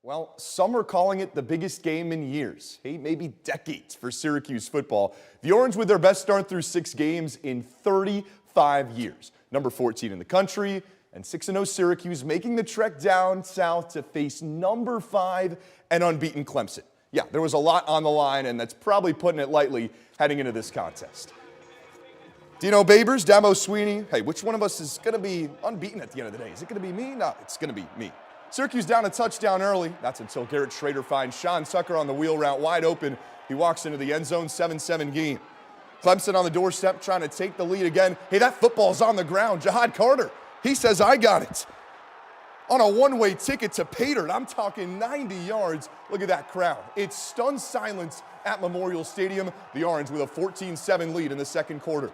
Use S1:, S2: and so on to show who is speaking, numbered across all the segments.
S1: Well, some are calling it the biggest game in years, hey, maybe decades for Syracuse football. The Orange with their best start through 6 games in 35 years. Number 14 in the country, and 6-0 Syracuse making the trek down south to face number 5 and unbeaten Clemson. Yeah, there was a lot on the line, and that's probably putting it lightly heading into this contest. Dino Babers, Dabo Sweeney, hey, which one of us is going to be unbeaten at the end of the day? Is it going to be me? No, it's going to be me. Syracuse down a touchdown early. That's until Garrett Schrader finds Sean Tucker on the wheel route wide open. He walks into the end zone, 7-7 game. Clemson on the doorstep trying to take the lead again. Hey, that football's on the ground. Jahad Carter, he says, I got it. On a one-way ticket to Pater. I'm talking 90 yards. Look at that crowd. It's stunned silence at Memorial Stadium. The Orange with a 14-7 lead in the second quarter.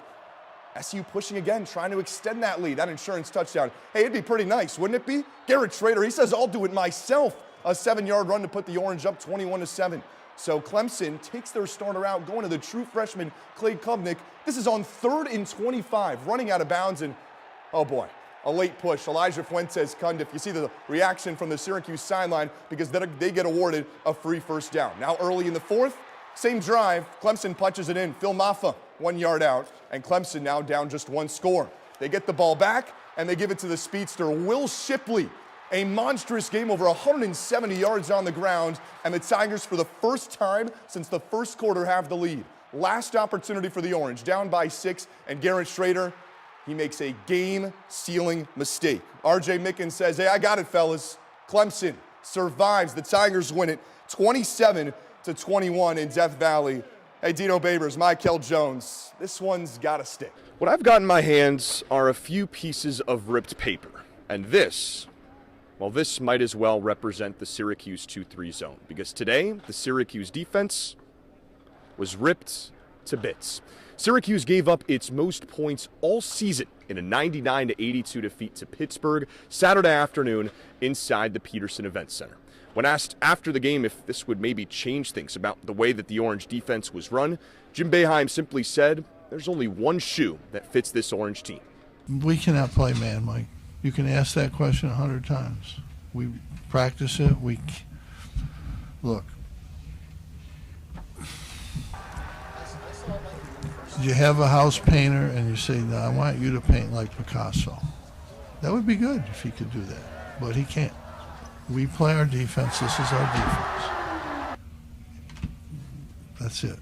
S1: SU pushing again, trying to extend that lead, that insurance touchdown. Hey, it'd be pretty nice, wouldn't it be? Garrett Schrader, he says, I'll do it myself. A 7-yard run to put the Orange up 21-7. So Clemson takes their starter out, going to the true freshman, Clay Kubnick. This is on 3rd and 25, running out of bounds, and oh boy, a late push. Elijah Fuentes Cundiff. You see the reaction from the Syracuse sideline because they get awarded a free first down. Now early in the 4th, same drive, Clemson punches it in. Phil Maffa, 1 yard out, and Clemson now down just 1 score. They get the ball back, and they give it to the speedster, Will Shipley. A monstrous game, over 170 yards on the ground, and the Tigers, for the first time since the first quarter, have the lead. Last opportunity for the Orange, down by 6, and Garrett Schrader, he makes a game-sealing mistake. R.J. Mickens says, hey, I got it, fellas. Clemson survives. The Tigers win it 27-21 in Death Valley. Hey, Dino Babers, Michael Jones, this one's got to stick.
S2: What I've got in my hands are a few pieces of ripped paper. And this, well, this might as well represent the Syracuse 2-3 zone. Because today, the Syracuse defense was ripped to bits. Syracuse gave up its most points all season in a 99-82 defeat to Pittsburgh Saturday afternoon inside the Peterson Event Center. When asked after the game if this would maybe change things about the way that the Orange defense was run, Jim Boeheim simply said, there's only one shoe that fits this Orange team.
S3: We cannot play man, Mike. You can ask that question 100 times. We practice it. Look. You have a house painter and you say, no, I want you to paint like Picasso. That would be good if he could do that, but he can't. We play our defense. This is our defense. That's it.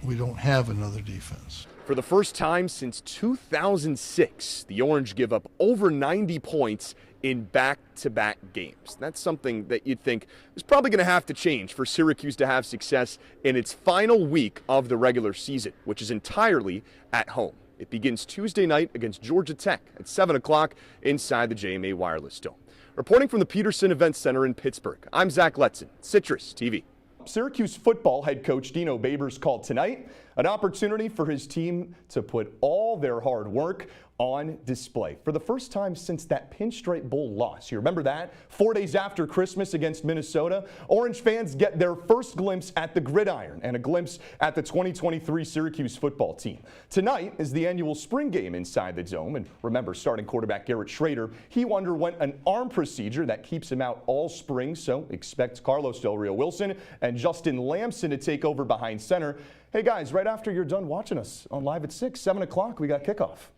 S3: We don't have another defense.
S2: For the first time since 2006, the Orange give up over 90 points in back-to-back games. That's something that you'd think is probably going to have to change for Syracuse to have success in its final week of the regular season, which is entirely at home. It begins Tuesday night against Georgia Tech at 7 o'clock inside the JMA Wireless Dome. Reporting from the Peterson Event Center in Pittsburgh, I'm Zach Letson, Citrus TV.
S1: Syracuse football head coach Dino Babers called tonight an opportunity for his team to put all their hard work on display. For the first time since that Pinstripe Bowl loss, you remember that? 4 days after Christmas against Minnesota, Orange fans get their first glimpse at the gridiron and a glimpse at the 2023 Syracuse football team. Tonight is the annual spring game inside the Dome, and remember, starting quarterback Garrett Schrader, he underwent an arm procedure that keeps him out all spring, so expect Carlos Del Rio Wilson and Justin Lamson to take over behind center. Hey guys, right after you're done watching us on Live at 6, 7 o'clock, we got kickoff.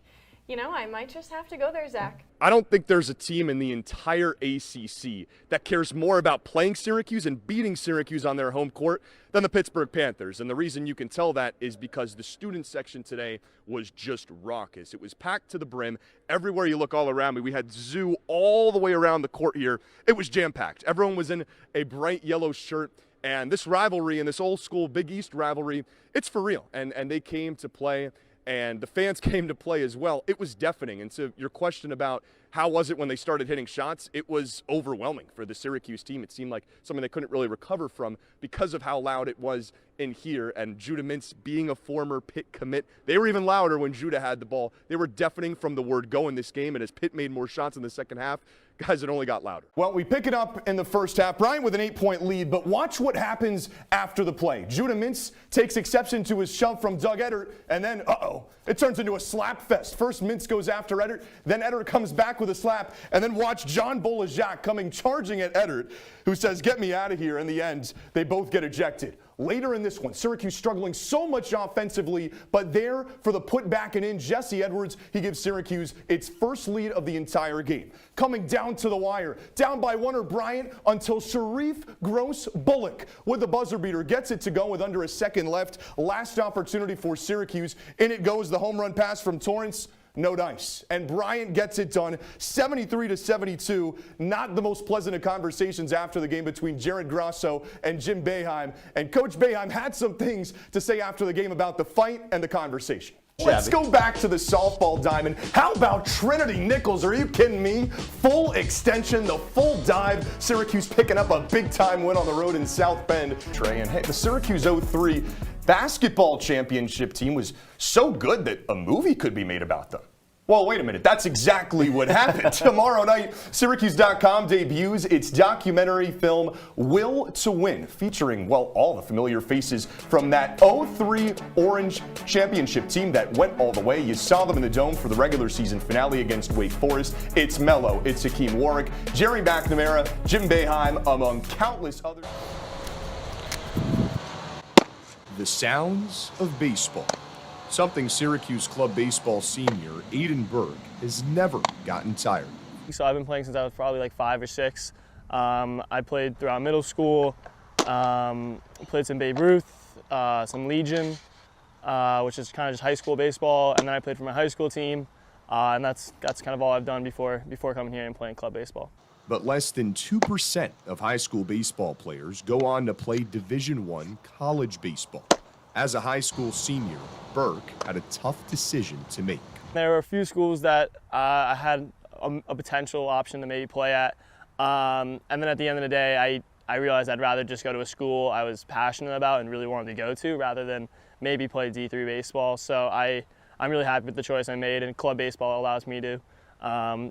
S4: You know, I might just have to go there, Zach.
S2: I don't think there's a team in the entire ACC that cares more about playing Syracuse and beating Syracuse on their home court than the Pittsburgh Panthers. And the reason you can tell that is because the student section today was just raucous. It was packed to the brim. Everywhere you look all around me, we had zoo all the way around the court here. It was jam-packed. Everyone was in a bright yellow shirt. And this rivalry and this old school Big East rivalry, it's for real. And they came to play. And the fans came to play as well. It was deafening. And so your question about how was it when they started hitting shots, it was overwhelming for the Syracuse team. It seemed like something they couldn't really recover from because of how loud it was in here. And Judah Mintz being a former Pitt commit, they were even louder when Judah had the ball. They were deafening from the word go in this game. And as Pitt made more shots in the second half, Guys, it only got louder.
S1: Well, we pick it up in the first half. Bryant with an 8-point lead, but watch what happens after the play. Judah Mintz takes exception to his shove from Doug Eddert, and then, it turns into a slap fest. First, Mintz goes after Eddert, then Eddert comes back with a slap, and then watch John Bolajak coming charging at Eddert, who says, "Get me out of here." In the end, they both get ejected. Later in this one, Syracuse struggling so much offensively, but there for the putback and in, Jesse Edwards, he gives Syracuse its first lead of the entire game. Coming down to the wire, down by one or Bryant until Sharif Gross Bullock with the buzzer beater gets it to go with under a second left. Last opportunity for Syracuse. In it goes the home run pass from Torrance. No dice. And Bryant gets it done 73-72. Not the most pleasant of conversations after the game between Jared Grasso and Jim Boeheim. And Coach Boeheim had some things to say after the game about the fight and the conversation. Let's go back to the softball diamond. How about Trinity Nichols? Are you kidding me? Full extension, the full dive. Syracuse picking up a big-time win on the road in South Bend. Trey, and hey, the Syracuse 03 basketball championship team was so good that a movie could be made about them. Well, wait a minute. That's exactly what happened. Tomorrow night, Syracuse.com debuts its documentary film, Will to Win, featuring, well, all the familiar faces from that 03 Orange championship team that went all the way. You saw them in the Dome for the regular season finale against Wake Forest. It's Mello, it's Hakeem Warwick, Jerry McNamara, Jim Boeheim, among countless others.
S2: The sounds of baseball. Something Syracuse Club baseball senior Aiden Berg has never gotten tired of.
S5: So I've been playing since I was probably like 5 or 6. I played throughout middle school, played some Babe Ruth, some Legion, which is kind of just high school baseball, and then I played for my high school team, and that's kind of all I've done before coming here and playing club baseball.
S2: But less than 2% of high school baseball players go on to play Division I college baseball. As a high school senior, Berg had a tough decision to make.
S5: There were a few schools that I had a potential option to maybe play at, and then at the end of the day, I realized I'd rather just go to a school I was passionate about and really wanted to go to rather than maybe play D3 baseball. So I'm really happy with the choice I made, and club baseball allows me to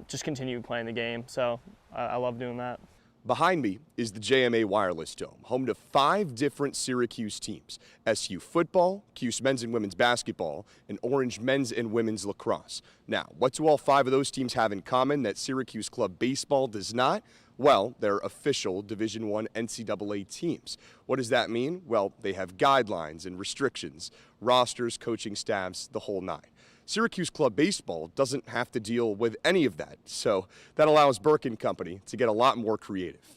S5: just continue playing the game. So I love doing that.
S2: Behind me is the JMA Wireless Dome, home to 5 different Syracuse teams: SU football, Cuse men's and women's basketball, and Orange men's and women's lacrosse. Now, what do all 5 of those teams have in common that Syracuse Club baseball does not? Well, they're official Division I NCAA teams. What does that mean? Well, they have guidelines and restrictions, rosters, coaching staffs, the whole 9. Syracuse Club baseball doesn't have to deal with any of that, so that allows Burke and company to get a lot more creative.